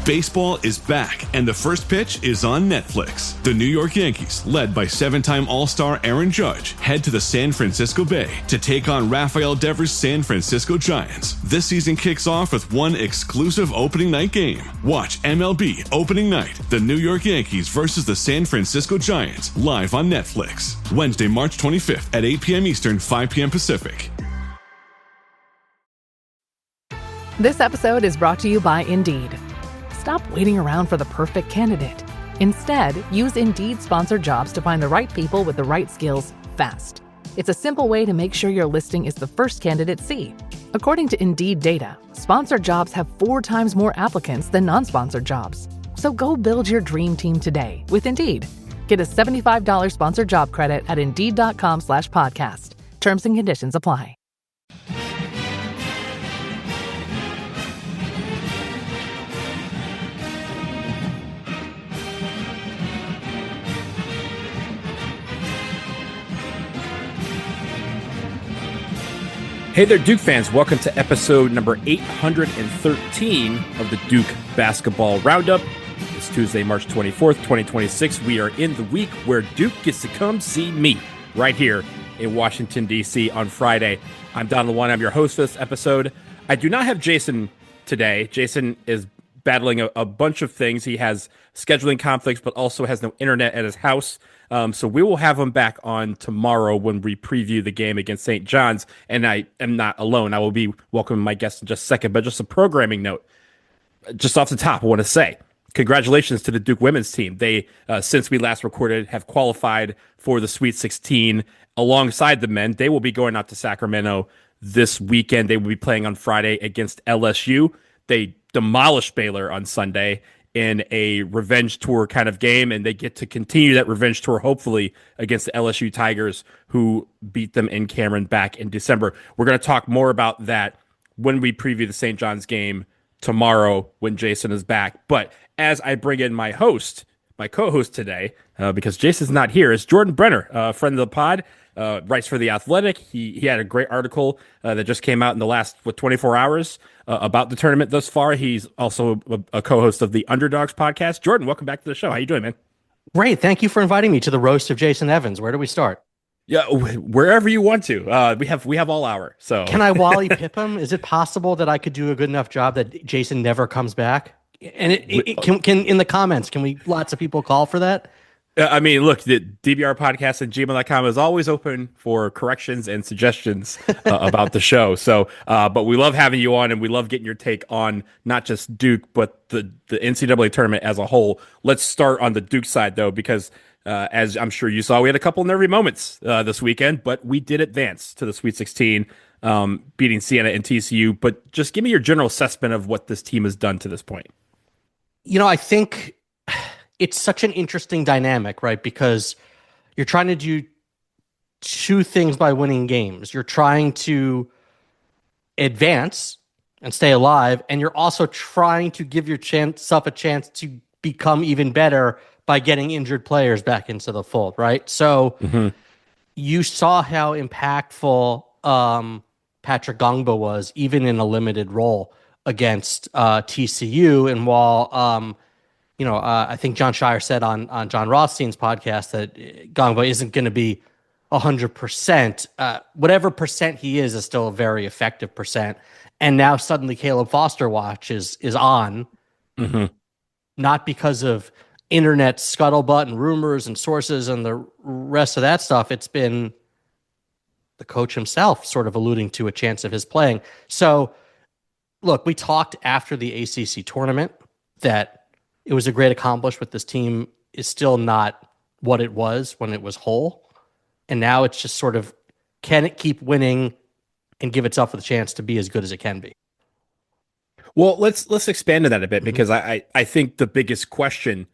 Baseball is back, and the first pitch is on Netflix. The New York Yankees, led by seven-time All-Star Aaron Judge, head to the San Francisco Bay to take on Rafael Devers' San Francisco Giants. This season kicks off with one exclusive opening night game. Watch MLB Opening Night, the New York Yankees versus the San Francisco Giants, live on Netflix. Wednesday, March 25th at 8 p.m. Eastern, 5 p.m. Pacific. This episode is brought to you by Indeed. Stop waiting around for the perfect candidate. Instead, use Indeed sponsored jobs to find the right people with the right skills fast. It's a simple way to make sure your listing is the first candidates see. According to Indeed data, sponsored jobs have 4 times more applicants than non-sponsored jobs. So go build your dream team today with Indeed. Get a $75 sponsored job credit at Indeed.com/podcast. Terms and conditions apply. Hey there, Duke fans. Welcome to episode number 813 of the Duke Basketball Roundup. It's Tuesday, March 24th, 2026. We are in the week where Duke gets to come see me right here in Washington, D.C. on Friday. I'm Donald One. I'm your host for this episode. I do not have Jason today. Jason is battling a bunch of things. He has scheduling conflicts, but also has no internet at his house. So we will have him back on tomorrow when we preview the game against St. John's. And I am not alone. I will be welcoming my guest in just a second. But just a programming note, just off the top, I want to say congratulations to the Duke women's team. They, since we last recorded, have qualified for the Sweet 16 alongside the men. They will be going out to Sacramento this weekend. They will be playing on Friday against LSU. They demolished Baylor on Sunday in a revenge tour kind of game, and they get to continue that revenge tour, hopefully, against the LSU Tigers, who beat them in Cameron back in December. We're going to talk more about that when we preview the St. John's game tomorrow when Jason is back. But as I bring in my co-host today, because Jason's not here, is Jordan Brenner, a friend of the pod, writes for The Athletic. He had a great article that just came out in the last 24 hours about the tournament thus far. He's also a co-host of the Underdogs podcast. Jordan, welcome back to the show. How you doing, man? Great. Thank you for inviting me to the roast of Jason Evans. Where do we start? Yeah, wherever you want to. We have all hour. So can I Wally Pip him? Is it possible that I could do a good enough job that Jason never comes back? And it can in the comments, can we lots of people call for that? I mean, look, the DBR podcast at gmail.com is always open for corrections and suggestions about the show. So, but we love having you on, and we love getting your take on not just Duke, but the NCAA tournament as a whole. Let's start on the Duke side, though, because as I'm sure you saw, we had a couple nervy moments this weekend, but we did advance to the Sweet 16, beating Siena and TCU. But just give me your general assessment of what this team has done to this point. You know, I think it's such an interesting dynamic, right? Because you're trying to do two things by winning games. You're trying to advance and stay alive, and you're also trying to give yourself a chance to become even better by getting injured players back into the fold, right? So you saw how impactful Patrick Ngongba was, even in a limited role against TCU. And while I think John Shire said on John Rothstein's podcast that Ngongba isn't going to be 100%. Whatever percent he is still a very effective percent. And now suddenly Caleb Foster watch is on, not because of internet scuttlebutt and rumors and sources and the rest of that stuff. It's been the coach himself sort of alluding to a chance of his playing. So, look, we talked after the ACC tournament that it was a great accomplishment, but this team is still not what it was when it was whole. And now it's just sort of, can it keep winning and give itself the chance to be as good as it can be? Well, let's expand on that a bit, because I think the biggest question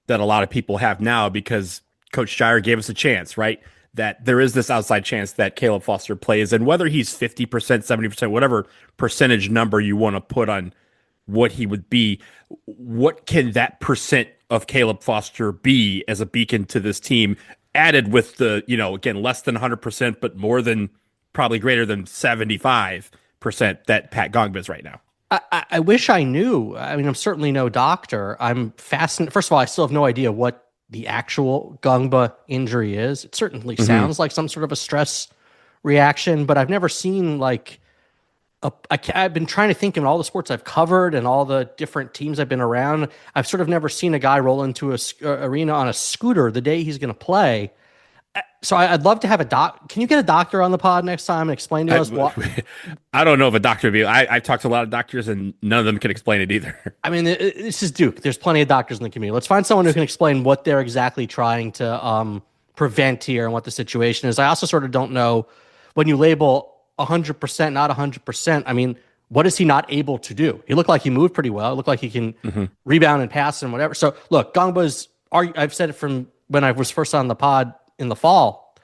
that a lot of people have now, because Coach Shire gave us a chance, right? That there is this outside chance that Caleb Foster plays, and whether he's 50%, 70%, whatever percentage number you want to put on what he would be, what can that percent of Caleb Foster be as a beacon to this team, added with the, again, less than 100%, but more than, probably greater than 75% that Pat Ngongba is right now? I wish I knew. I mean, I'm certainly no doctor. I'm fascinated. First of all, I still have no idea what the actual Ngongba injury is. It certainly sounds like some sort of a stress reaction, but I've never seen like I've been trying to think in all the sports I've covered and all the different teams I've been around. I've sort of never seen a guy roll into a arena on a scooter the day he's going to play. So I'd love to have a doc. Can you get a doctor on the pod next time and explain to us what? I don't know if a doctor would be. I've talked to a lot of doctors and none of them can explain it either. I mean, this is Duke. There's plenty of doctors in the community. Let's find someone who can explain what they're exactly trying to prevent here and what the situation is. I also sort of don't know when you label 100%, not 100%. I mean, what is he not able to do? He looked like he moved pretty well. It looked like he can rebound and pass and whatever. So look, Gongba's, I've said it from when I was first on the pod in the fall,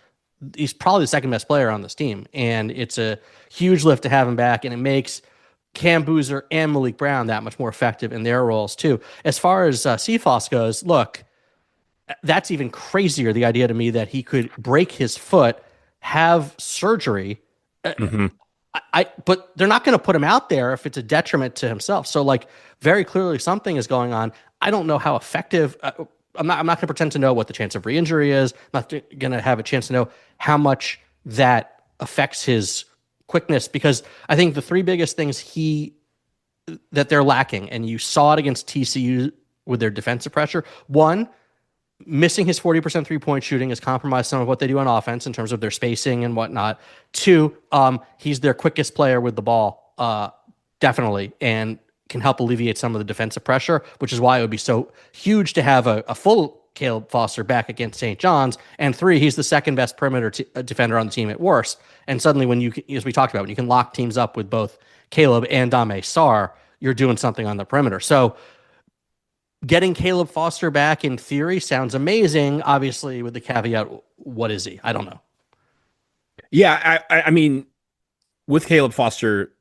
he's probably the second best player on this team. And it's a huge lift to have him back. And it makes Cam Boozer and Malik Brown that much more effective in their roles too. As far as CFOS goes, look, that's even crazier. The idea to me that he could break his foot, have surgery, but they're not going to put him out there if it's a detriment to himself. So like very clearly something is going on. I don't know how effective, I'm not going to pretend to know what the chance of re-injury is. I'm not going to have a chance to know how much that affects his quickness, because I think the three biggest things that they're lacking, and you saw it against TCU with their defensive pressure. One, missing his 40% three-point shooting has compromised some of what they do on offense in terms of their spacing and whatnot. Two, he's their quickest player with the ball, definitely, and can help alleviate some of the defensive pressure, which is why it would be so huge to have a full Caleb Foster back against St. John's. And three, he's the second best perimeter defender on the team at worst. And suddenly when you, as we talked about, when you can lock teams up with both Caleb and Dame Sarr, you're doing something on the perimeter. So getting Caleb Foster back in theory sounds amazing. Obviously, with the caveat, what is he? I don't know. Yeah, I mean, with Caleb Foster,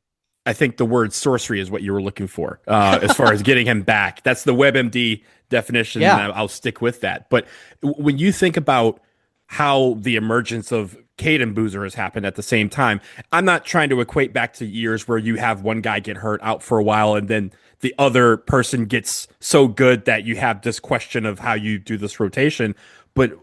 I think the word sorcery is what you were looking for as far as getting him back. That's the WebMD definition, and I'll stick with that. But when you think about how the emergence of Caden Boozer has happened at the same time, I'm not trying to equate back to years where you have one guy get hurt out for a while and then the other person gets so good that you have this question of how you do this rotation. But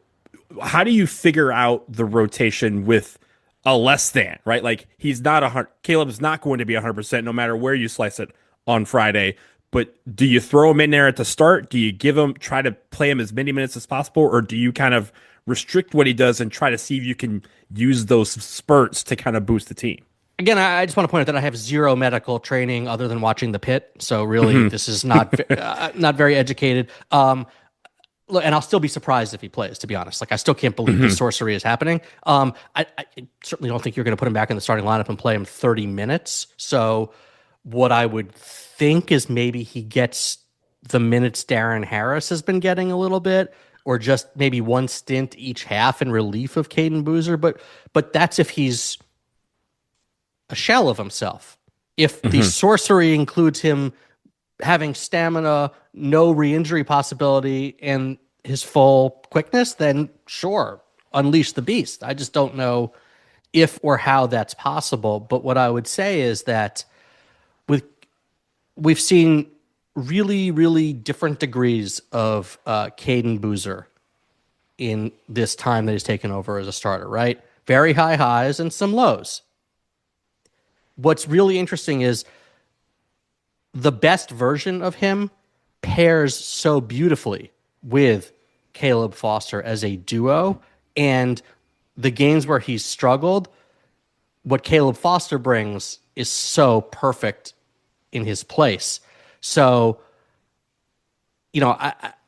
how do you figure out the rotation with a less than, right? Like Caleb's not going to be 100% no matter where you slice it on Friday. But do you throw him in there at the start? Do you try to play him as many minutes as possible? Or do you kind of restrict what he does and try to see if you can use those spurts to kind of boost the team? Again, I just want to point out that I have zero medical training other than watching The Pit. So really, this is not not very educated. Look, and I'll still be surprised if he plays, to be honest. Like, I still can't believe the sorcery is happening. I certainly don't think you're going to put him back in the starting lineup and play him 30 minutes. So what I would think is maybe he gets the minutes Darren Harris has been getting a little bit, or just maybe one stint each half in relief of Caden Boozer. But that's if he's a shell of himself. If the sorcery includes him having stamina, no re-injury possibility, and his full quickness, then sure, unleash the beast. I just don't know if or how that's possible. But what I would say is that we've seen really, really different degrees of Caden Boozer in this time that he's taken over as a starter, right? Very high highs and some lows. What's really interesting is the best version of him pairs so beautifully with Caleb Foster as a duo, and the games where he's struggled, what Caleb Foster brings is so perfect in his place. So,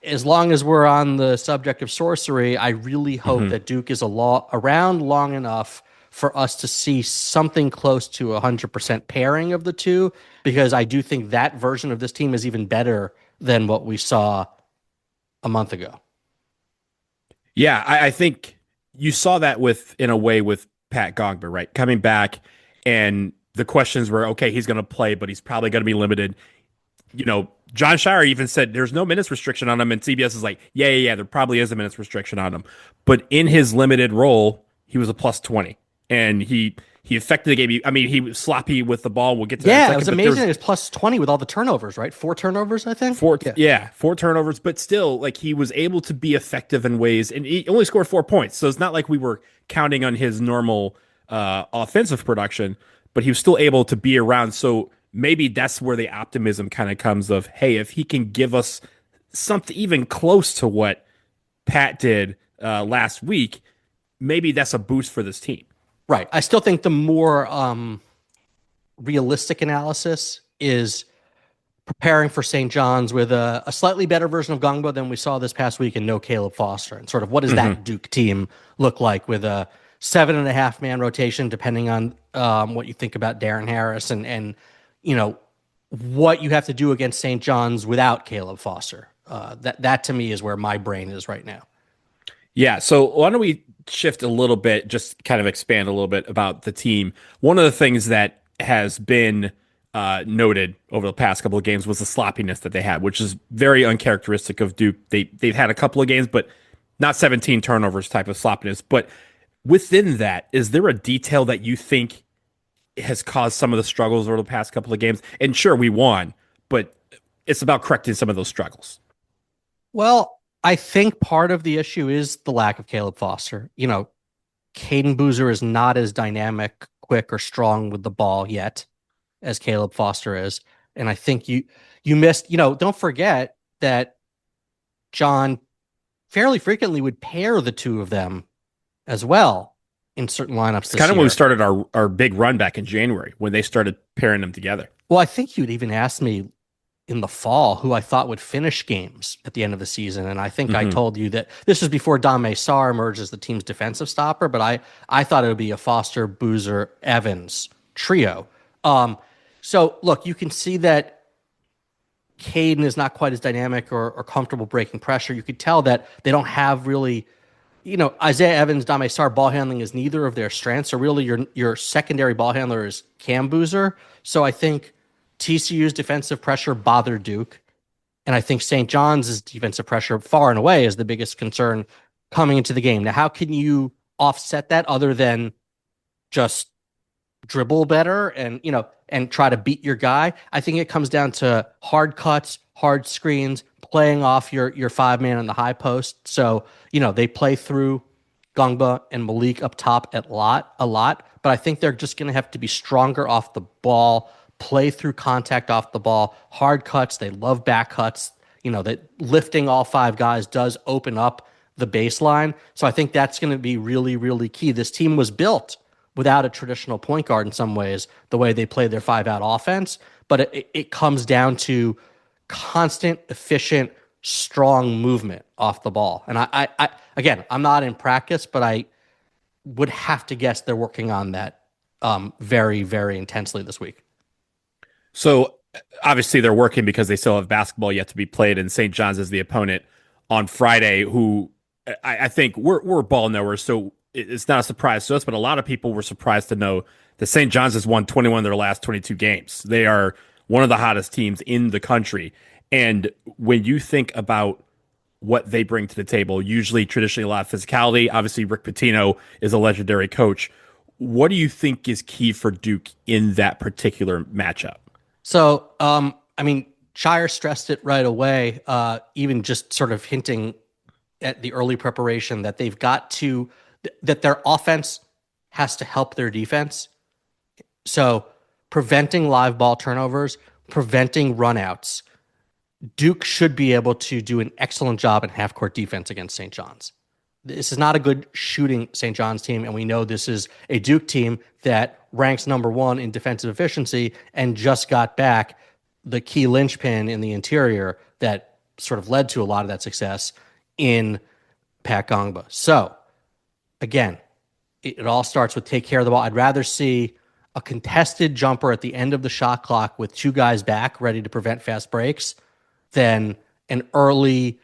as long as we're on the subject of sorcery, I really hope that Duke is around long enough for us to see something close to 100% pairing of the two, because I do think that version of this team is even better than what we saw a month ago. Yeah, I think you saw that in a way with Pat Ngongba, right? Coming back, and the questions were, okay, he's going to play, but he's probably going to be limited. John Shire even said there's no minutes restriction on him, and CBS is like, yeah, there probably is a minutes restriction on him. But in his limited role, he was a plus 20. And he he affected the game. He was sloppy with the ball. We'll get to that in a Yeah, second, it was amazing. It was plus 20 with all the turnovers, right? 4 turnovers, I think. Four turnovers, but still, like, he was able to be effective in ways, and he only scored 4 points. So it's not like we were counting on his normal offensive production, but he was still able to be around. So maybe that's where the optimism kind of comes of, hey, if he can give us something even close to what Pat did last week, maybe that's a boost for this team. Right. I still think the more realistic analysis is preparing for St. John's with a slightly better version of Ngongba than we saw this past week and no Caleb Foster. And sort of what does that Duke team look like with a 7.5 man rotation, depending on what you think about Darren Harris and what you have to do against St. John's without Caleb Foster. That to me is where my brain is right now. Yeah. So why don't we shift a little bit, just kind of expand a little bit about the team. One of the things that has been noted over the past couple of games was the sloppiness that they had, which is very uncharacteristic of Duke. They've had a couple of games, but not 17 turnovers type of sloppiness. But within that, is there a detail that you think has caused some of the struggles over the past couple of games? And sure, we won, but it's about correcting some of those struggles. Well, I think part of the issue is the lack of Caleb Foster. Caden Boozer is not as dynamic, quick, or strong with the ball yet as Caleb Foster is. And I think you missed, don't forget that John fairly frequently would pair the two of them as well in certain lineups. It's kind of when we started our big run back in January, when they started pairing them together. Well, I think you'd even asked me in the fall who I thought would finish games at the end of the season. And I think I told you that this was before Dame Sarr emerged as the team's defensive stopper, but I thought it would be a Foster, Boozer, Evans trio. So look, you can see that Caden is not quite as dynamic or comfortable breaking pressure. You could tell that they don't have really, Isaiah Evans, Dame Sarr ball handling is neither of their strengths. So really your secondary ball handler is Cam Boozer. So I think TCU's defensive pressure bothered Duke. And I think St. John's defensive pressure far and away is the biggest concern coming into the game. Now, how can you offset that other than just dribble better and try to beat your guy? I think it comes down to hard cuts, hard screens, playing off your 5-man on the high post. So, they play through Ngongba and Malik up top a lot, but I think they're just going to have to be stronger off the ball, play through contact off the ball, hard cuts. They love back cuts. That lifting all 5 guys does open up the baseline. So I think that's going to be really, really key. This team was built without a traditional point guard in some ways, the way they play their 5-out offense. But it comes down to constant, efficient, strong movement off the ball. And I again, I'm not in practice, but I would have to guess they're working on that very, very intensely this week. So obviously they're working because they still have basketball yet to be played, and St. John's is the opponent on Friday, who I think we're ball knowers, so it's not a surprise to us, but a lot of people were surprised to know that St. John's has won 21 of their last 22 games. They are one of the hottest teams in the country. And when you think about what they bring to the table, usually traditionally a lot of physicality. Obviously, Rick Pitino is a legendary coach. What do you think is key for Duke in that particular matchup? So, Shire stressed it right away, even just sort of hinting at the early preparation that they've got to, that their offense has to help their defense. So preventing live ball turnovers, preventing runouts. Duke should be able to do an excellent job in half-court defense against St. John's. This is not a good shooting St. John's team, and we know this is a Duke team that ranks number 1 in defensive efficiency and just got back the key linchpin in the interior that sort of led to a lot of that success in Pat Ngongba. So, again, it all starts with take care of the ball. I'd rather see a contested jumper at the end of the shot clock with 2 guys back ready to prevent fast breaks than an early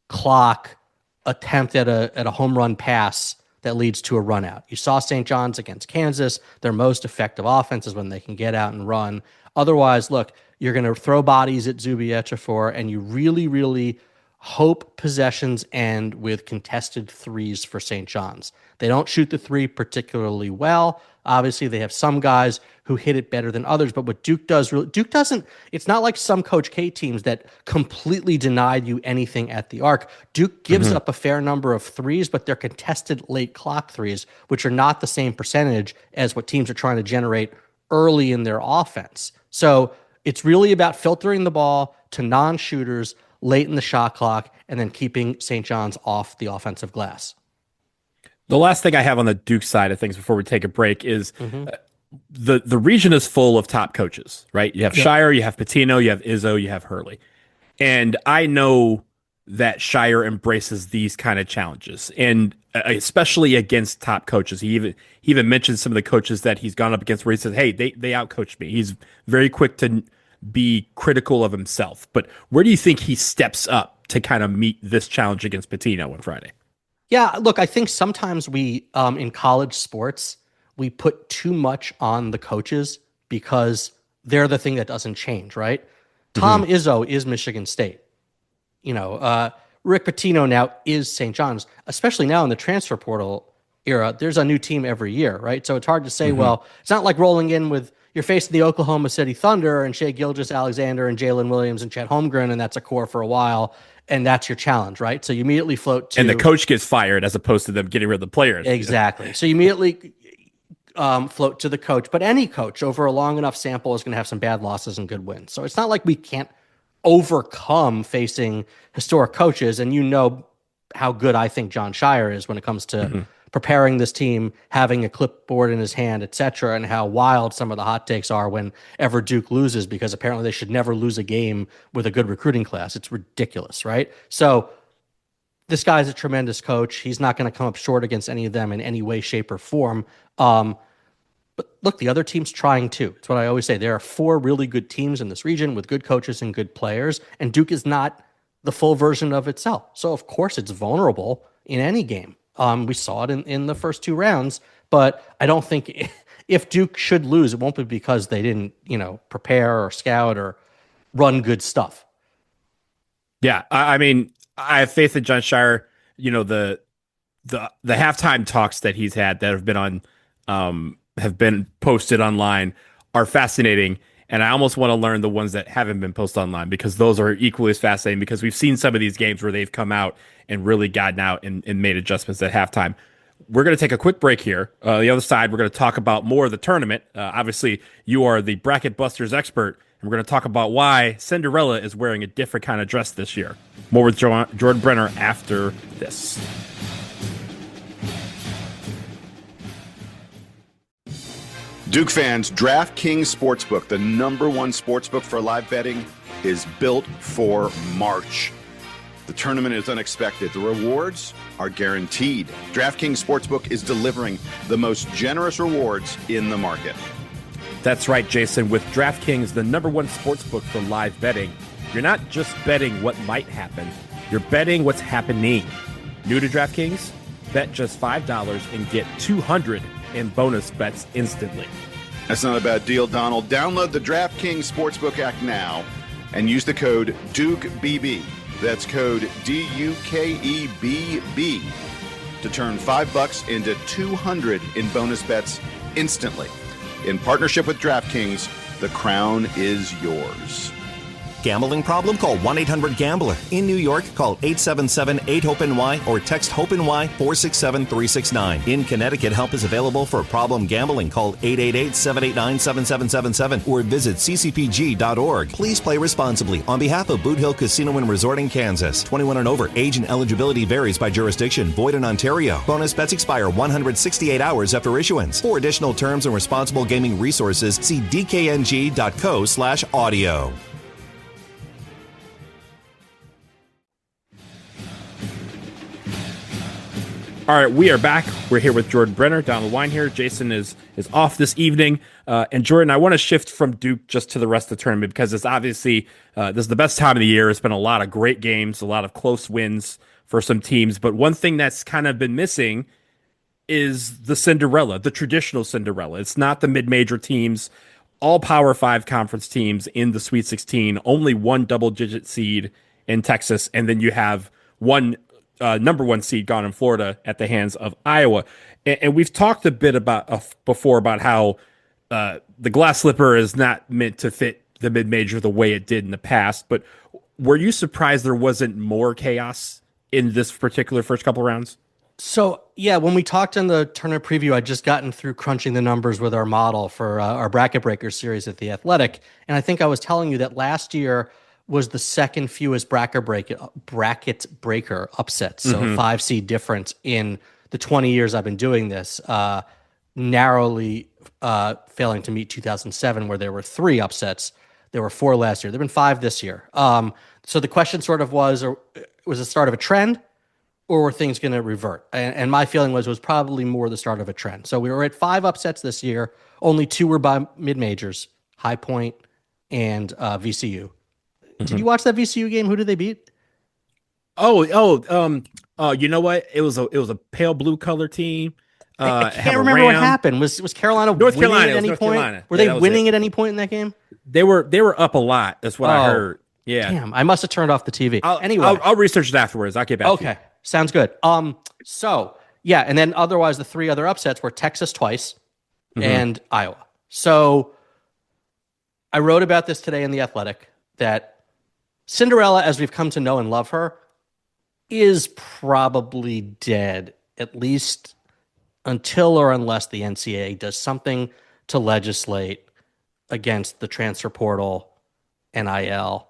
clock attempt at a home run pass that leads to a run out. You saw St. John's against Kansas. Their most effective offense is when they can get out and run. Otherwise, look, you're going to throw bodies at Zuby Ejiofor, and you really, really hope possessions end with contested threes for St. John's. They don't shoot the three particularly well. Obviously, they have some guys who hit it better than others, but what Duke does, Duke doesn't, it's not like some Coach K teams that completely denied you anything at the arc. Duke gives up a fair number of threes, but they're contested late clock threes, which are not the same percentage as what teams are trying to generate early in their offense. So it's really about filtering the ball to non-shooters late in the shot clock and then keeping St. John's off the offensive glass. The last thing I have on the Duke side of things before we take a break is the region is full of top coaches, right? You have Shire, you have Pitino, you have Izzo, you have Hurley. And I know that Shire embraces these kind of challenges, and especially against top coaches. He even mentioned some of the coaches that he's gone up against where he says, hey, they outcoached me. He's very quick to be critical of himself. But where do you think he steps up to kind of meet this challenge against Pitino on Friday? Yeah, look, I think sometimes we, in college sports, we put too much on the coaches because they're the thing that doesn't change, right? Tom Izzo is Michigan State. Rick Pitino now is St. John's, especially now in the transfer portal era. There's a new team every year, right? So it's hard to say, well, it's not like rolling in with you're facing the Oklahoma City Thunder and Shai Gilgeous-Alexander and Jalen Williams and Chet Holmgren, and that's a core for a while. And that's your challenge, right? So you immediately float to... And the coach gets fired as opposed to them getting rid of the players. Exactly. So you immediately float to the coach. But any coach over a long enough sample is going to have some bad losses and good wins. So it's not like we can't overcome facing historic coaches. And you know how good I think John Shire is when it comes to preparing this team, having a clipboard in his hand, etc., and how wild some of the hot takes are whenever Duke loses, because apparently they should never lose a game with a good recruiting class. It's ridiculous, right? So this guy's a tremendous coach. He's not going to come up short against any of them in any way, shape, or form. But look, the other team's trying too. It's what I always say. There are 4 really good teams in this region with good coaches and good players, and Duke is not the full version of itself. So, of course, it's vulnerable in any game. We saw it in the first 2 rounds, but I don't think if Duke should lose, it won't be because they didn't, prepare or scout or run stuff. Yeah, I mean, I have faith in John Shire. The halftime talks that he's had that have been have been posted online are fascinating. And I almost want to learn the ones that haven't been posted online, because those are equally as fascinating, because we've seen some of these games where they've come out and really gotten out and made adjustments at halftime. We're going to take a quick break here. The other side, we're going to talk about more of the tournament. Obviously, you are the Bracket Busters expert, and we're going to talk about why Cinderella is wearing a different kind of dress this year. More with Jordan Brenner after this. Duke fans, DraftKings Sportsbook, the #1 sportsbook for live betting, is built for March. The tournament is unexpected. The rewards are guaranteed. DraftKings Sportsbook is delivering the most generous rewards in the market. That's right, Jason. With DraftKings, the #1 sportsbook for live betting, you're not just betting what might happen, you're betting what's happening. New to DraftKings? Bet just $5 and get $200 in bonus bets instantly. That's not a bad deal, Donald. Download the DraftKings Sportsbook app now and use the code DUKEBB. That's code DUKEBB to turn $5 into $200 in bonus bets instantly. In partnership with DraftKings, the crown is yours. Gambling problem? Call 1-800-GAMBLER. In New York, call 877-8-HOPE-NY or text HOPE-NY 467-369. In Connecticut, help is available for problem gambling. Call 888-789-7777 or visit ccpg.org. Please play responsibly. On behalf of Boot Hill Casino and Resort in Kansas, 21 and over, age and eligibility varies by jurisdiction. Void in Ontario. Bonus bets expire 168 hours after issuance. For additional terms and responsible gaming resources, see dkng.co/audio. All right, we are back. We're here with Jordan Brenner, down the line here. Jason is off this evening. And Jordan, I want to shift from Duke just to the rest of the tournament, because it's obviously, this is the best time of the year. It's been a lot of great games, a lot of close wins for some teams. But one thing that's kind of been missing is the Cinderella, the traditional Cinderella. It's not the mid-major teams, all Power 5 conference teams in the Sweet 16, only one double-digit seed in Texas, and then you have one number one seed gone in Florida at the hands of Iowa. And we've talked a bit about before about how the glass slipper is not meant to fit the mid-major the way it did in the past. But were you surprised there wasn't more chaos in this particular first couple rounds? So, yeah, when we talked in the tournament preview, I'd just gotten through crunching the numbers with our model for our Bracket Breaker series at The Athletic. And I think I was telling you that last year was the second fewest bracket breaker upsets. So 5 seed difference in the 20 years I've been doing this, narrowly failing to meet 2007, where there were 3 upsets. There were 4 last year. There have been 5 this year. So the question sort of was the start of a trend, or were things going to revert? And my feeling was it was probably more the start of a trend. So we were at 5 upsets this year. Only 2 were by mid-majors, High Point and VCU. Did you watch that VCU game? Who did they beat? You know what? It was a pale blue color team. I can't remember what happened. Was Carolina North winning Carolina at any North point? Carolina. Were they winning at any point in that game? They were up a lot. That's what I heard. Yeah. Damn, I must have turned off the TV. Anyway, I'll research it afterwards. I'll get back to you. Okay, sounds good. So yeah, and then otherwise the 3 other upsets were Texas twice and Iowa. So I wrote about this today in The Athletic that Cinderella, as we've come to know and love her, is probably dead, at least until or unless the NCAA does something to legislate against the transfer portal, NIL,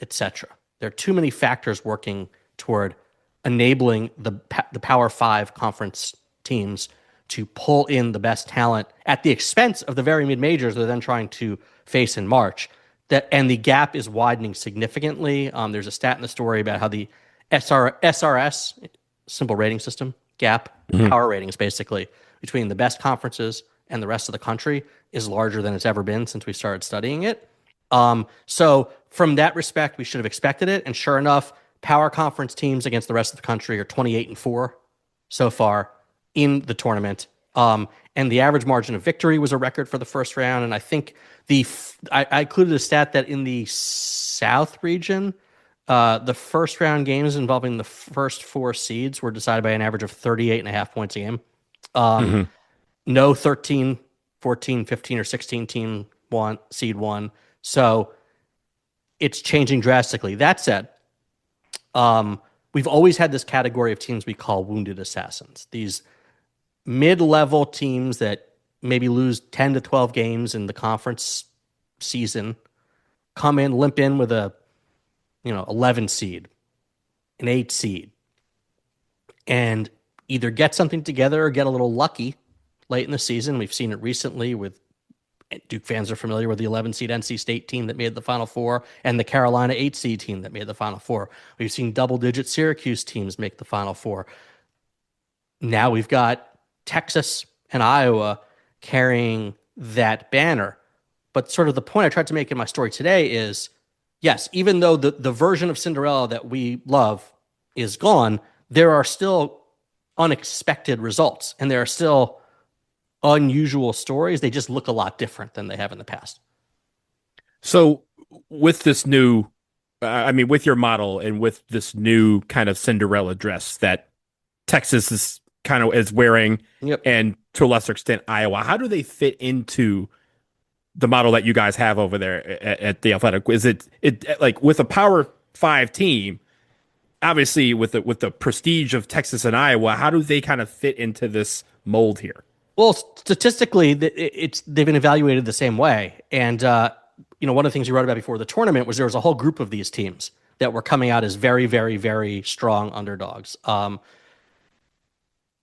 etc. There are too many factors working toward enabling the Power 5 conference teams to pull in the best talent at the expense of the very mid-majors they're then trying to face in March. And the gap is widening significantly. There's a stat in the story about how the SRS, simple rating system, gap, power ratings basically, between the best conferences and the rest of the country is larger than it's ever been since we started studying it. So from that respect, we should have expected it. And sure enough, power conference teams against the rest of the country are 28-4 so far in the tournament. And the average margin of victory was a record for the first round. And I think I included a stat that in the South region, the first round games involving the first 4 seeds were decided by an average of 38.5 points a game. No 13, 14, 15, or 16 team seed won. So it's changing drastically. That said, we've always had this category of teams we call wounded assassins. These mid-level teams that maybe lose 10 to 12 games in the conference season limp in with a 11 seed, an 8 seed, and either get something together or get a little lucky late in the season. We've seen it recently with Duke fans are familiar with the 11 seed NC State team that made the Final Four and the Carolina 8 seed team that made the Final Four. We've seen double-digit Syracuse teams make the Final Four. Now we've got Texas and Iowa carrying that banner. But sort of the point I tried to make in my story today is, yes, even though the version of Cinderella that we love is gone, there are still unexpected results, and there are still unusual stories. They just look a lot different than they have in the past. So with this new, with your model and with this new kind of Cinderella dress that Texas is wearing, and to a lesser extent Iowa, how do they fit into the model that you guys have over there at The Athletic? Is it like with a Power 5 team, obviously with the prestige of Texas and Iowa, how do they kind of fit into this mold here? Well, statistically, they've been evaluated the same way. And, one of the things you wrote about before the tournament was there was a whole group of these teams that were coming out as very, very, very strong underdogs.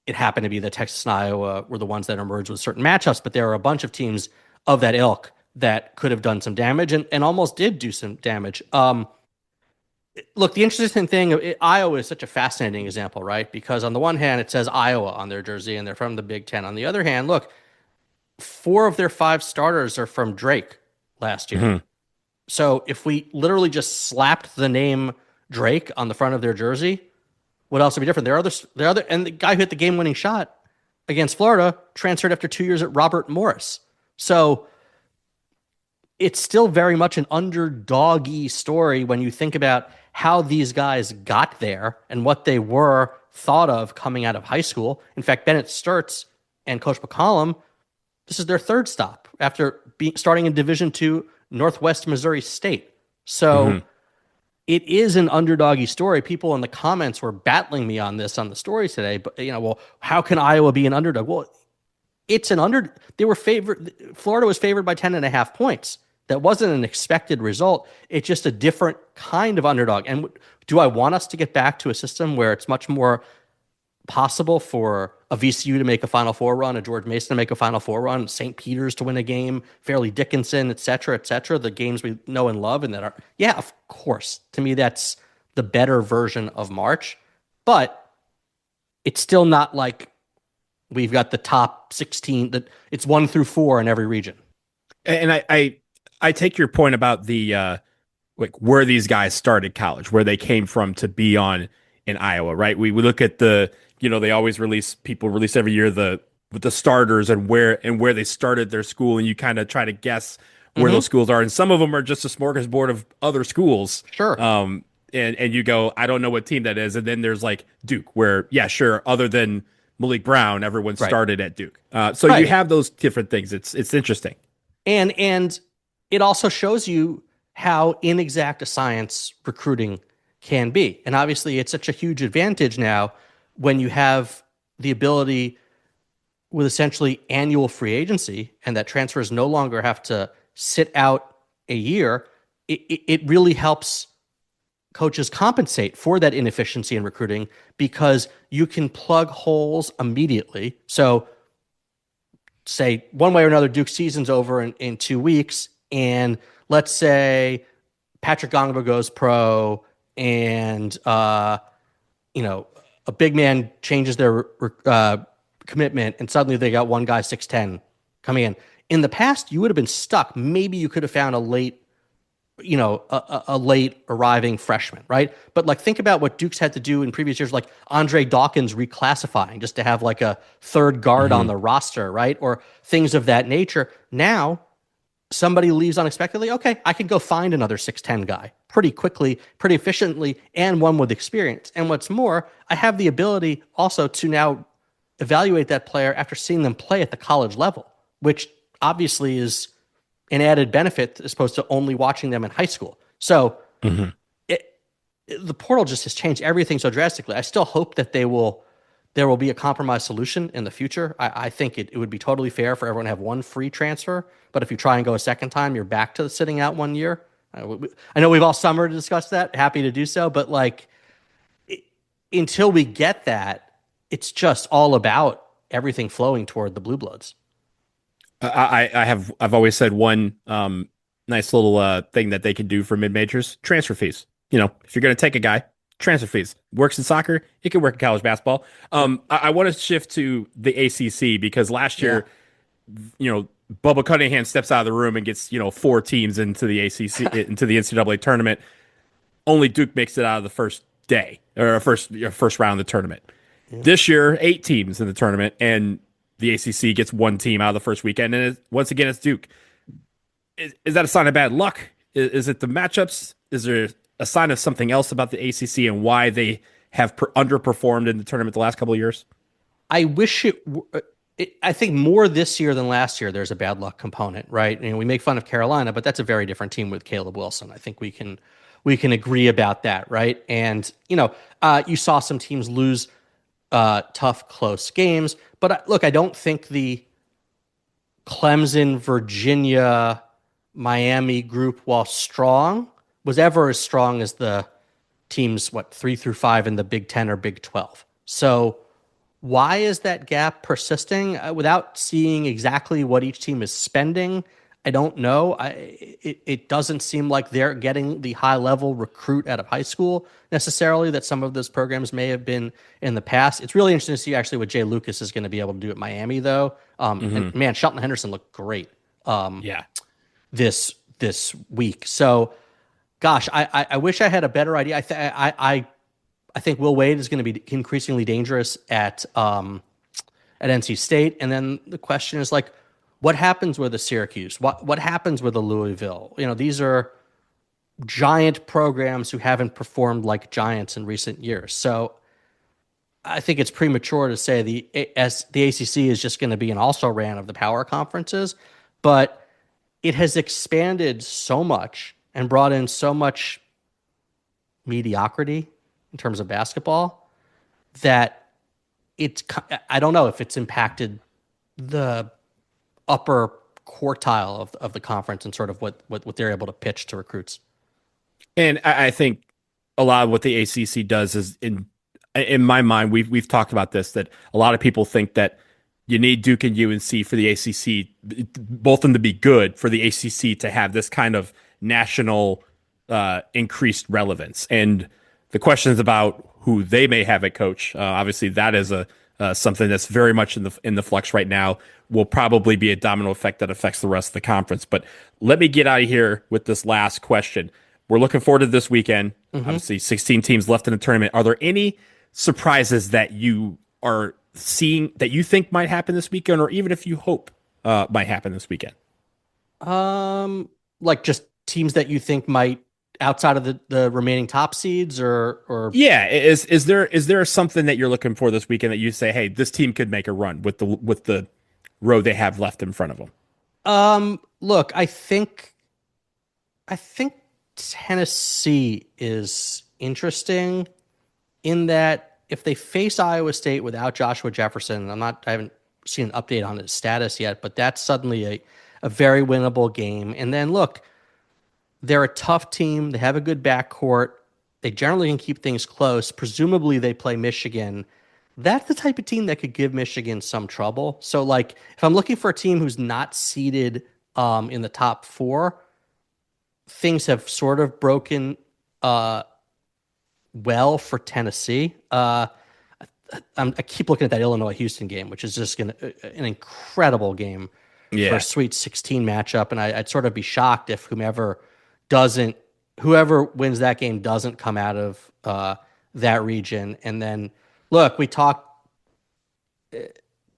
It happened to be that Texas and Iowa were the ones that emerged with certain matchups, but there are a bunch of teams of that ilk that could have done some damage and almost did do some damage. Look, the interesting thing, Iowa is such a fascinating example, right? Because on the one hand, it says Iowa on their jersey and they're from the Big Ten. On the other hand, look, 4 of their 5 starters are from Drake last year. So if we literally just slapped the name Drake on the front of their jersey, what else would be different? There are other, and the guy who hit the game-winning shot against Florida transferred after 2 years at Robert Morris. So it's still very much an underdog-y story when you think about how these guys got there and what they were thought of coming out of high school. In fact, Bennett Sturts and Coach McCollum, this is their third stop after starting in Division II, Northwest Missouri State. So it is an underdoggy story. People in the comments were battling me on this on the story today, but well, how can Iowa be an underdog? Well, it's they were favored. Florida was favored by 10.5 points. That wasn't an expected result. It's just a different kind of underdog. And do I want us to get back to a system where it's much more possible for a VCU to make a Final Four run, a George Mason to make a Final Four run, St. Peter's to win a game, Fairleigh Dickinson, et cetera, the games we know and love and that are, yeah, of course. To me, that's the better version of March. But it's still not like we've got the top 16, that it's 1 through 4 in every region. And I take your point about the like where these guys started college, where they came from to be on in Iowa, right? We look at the, they always release every year the starters and where they started their school, and you kind of try to guess where those schools are, and some of them are just a smorgasbord of other schools. Sure. And you go, I don't know what team that is, and then there's like Duke, where sure, other than Malik Brown, everyone started at Duke. So you have those different things. It's interesting, and it also shows you how inexact a science recruiting can be. And obviously it's such a huge advantage now when you have the ability with essentially annual free agency, and that transfers no longer have to sit out a year. It really helps coaches compensate for that inefficiency in recruiting, because you can plug holes immediately. So say one way or another, Duke's season's over in 2 weeks, and let's say Patrick Ngongba goes pro, and a big man changes their commitment, and suddenly they got one guy 6'10" coming in. In the past, you would have been stuck. Maybe you could have found a late arriving freshman, right? But like, think about what Duke's had to do in previous years, like Andre Dawkins reclassifying just to have like a third guard on the roster, right? Or things of that nature. Now, somebody leaves unexpectedly. Okay, I can go find another 6'10" guy pretty quickly, pretty efficiently, and one with experience. And what's more, I have the ability also to now evaluate that player after seeing them play at the college level, which obviously is an added benefit as opposed to only watching them in high school. So the portal just has changed everything so drastically. I still hope that there will be a compromise solution in the future. I think it would be totally fair for everyone to have one free transfer, but if you try and go a second time, you're back to sitting out 1 year. I know we've all summer to discuss that. Happy to do so, but until we get that, it's just all about everything flowing toward the Blue Bloods. I've always said one nice little thing that they can do for mid-majors: transfer fees. If you're going to take a guy, transfer fees. Works in soccer, it can work in college basketball. I want to shift to the ACC, because last year, Bubba Cunningham steps out of the room and gets 4 teams into the ACC into the NCAA tournament. Only Duke makes it out of the first day, or first round of the tournament. Yeah. This year, 8 teams in the tournament, and the ACC gets 1 team out of the first weekend, and once again, it's Duke. Is that a sign of bad luck? Is it the matchups? Is there a sign of something else about the ACC and why they have underperformed in the tournament the last couple of years? I wish I think more this year than last year, there's a bad luck component, right? We make fun of Carolina, but that's a very different team with Caleb Wilson. I think we can agree about that, right? And, you saw some teams lose tough, close games. But look, I don't think the Clemson, Virginia, Miami group, while strong, was ever as strong as the teams, 3 through 5 in the Big 10 or Big 12. So why is that gap persisting? Without seeing exactly what each team is spending, I don't know. It doesn't seem like they're getting the high-level recruit out of high school necessarily that some of those programs may have been in the past. It's really interesting to see actually what Jay Lucas is going to be able to do at Miami, though. And man, Shelton Henderson looked great. This week. So, gosh, I wish I had a better idea. I think Will Wade is going to be increasingly dangerous at NC State, and then the question is What happens with a Syracuse? What happens with a Louisville? These are giant programs who haven't performed like giants in recent years. So I think it's premature to say the ACC is just going to be an also-ran of the power conferences, but it has expanded so much and brought in so much mediocrity in terms of basketball that I don't know if it's impacted the upper quartile of the conference and sort of what they're able to pitch to recruits. And I think a lot of what the ACC does is, in my mind, we've talked about this, that a lot of people think that you need Duke and UNC for the ACC, both of them to be good, for the ACC to have this kind of national increased relevance. And the questions about who they may have at coach, obviously that is something that's very much in the flux right now. Will probably be a domino effect that affects the rest of the conference. But let me get out of here with this last question. We're looking forward to this weekend. Obviously, 16 teams left in the tournament. Are there any surprises that you are seeing that you think might happen this weekend, or even if you hope might happen this weekend? Like just teams that you think might, outside of the remaining top seeds, or yeah, is there something that you're looking for this weekend that you say, hey, this team could make a run with the road they have left in front of them? Look, I think Tennessee is interesting in that if they face Iowa State without Joshua Jefferson, I haven't seen an update on his status yet, but that's suddenly a very winnable game. And then look, they're a tough team. They have a good backcourt. They generally can keep things close. Presumably they play Michigan. That's the type of team that could give Michigan some trouble. So like if I'm looking for a team who's not seeded in the top 4, things have sort of broken well for Tennessee. I keep looking at that Illinois-Houston game, which is just an incredible game for a Sweet 16 matchup. And I'd sort of be shocked if whoever wins that game doesn't come out of that region. And then, look, we talked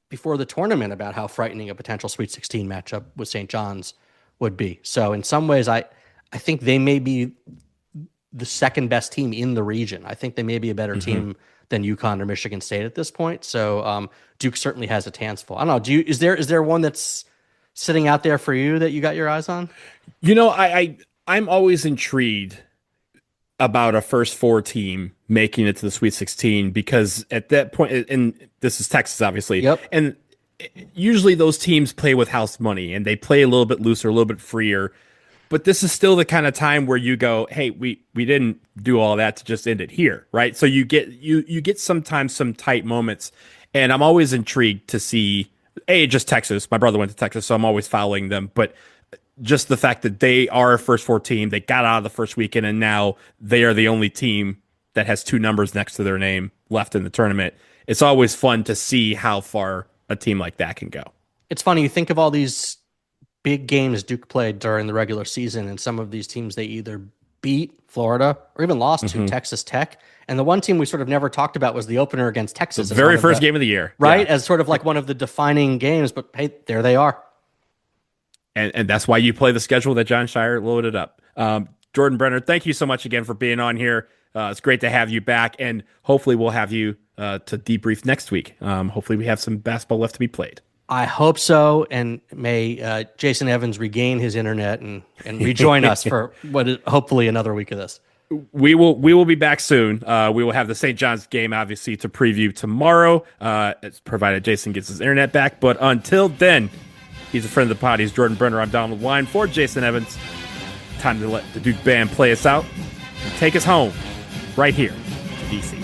before the tournament about how frightening a potential Sweet 16 matchup with St. John's would be. So in some ways, I think they may be the second best team in the region. I think they may be a better team than UConn or Michigan State at this point. So Duke certainly has a chance full. I don't know. Is there one that's sitting out there for you that you got your eyes on? I'm always intrigued about a first 4 team making it to the Sweet 16, because at that point, and this is Texas, obviously, and usually those teams play with house money and they play a little bit looser, a little bit freer. But this is still the kind of time where you go, hey, we didn't do all that to just end it here, right? So you get sometimes some tight moments, and I'm always intrigued to see, just Texas. My brother went to Texas, so I'm always following them. But just the fact that they are a first 4 team, they got out of the first weekend, and now they are the only team that has 2 numbers next to their name left in the tournament. It's always fun to see how far a team like that can go. It's funny, you think of all these big games Duke played during the regular season, and some of these teams they either beat Florida or even lost to Texas Tech. And the one team we sort of never talked about was the opener against Texas. The very first game of the year. Right? Yeah. As sort of like one of the defining games, but hey, there they are. And that's why you play the schedule that John Shire loaded up. Jordan Brenner, thank you so much again for being on here. It's great to have you back, and hopefully we'll have you to debrief next week. Hopefully we have some basketball left to be played. I hope so, and may Jason Evans regain his internet and rejoin us for what is hopefully another week of this. We will be back soon. We will have the St. John's game, obviously, to preview tomorrow, provided Jason gets his internet back. But until then, he's a friend of the pod. He's Jordan Brenner. I'm Donald Wine for Jason Evans. Time to let the Duke Band play us out and take us home right here to DC.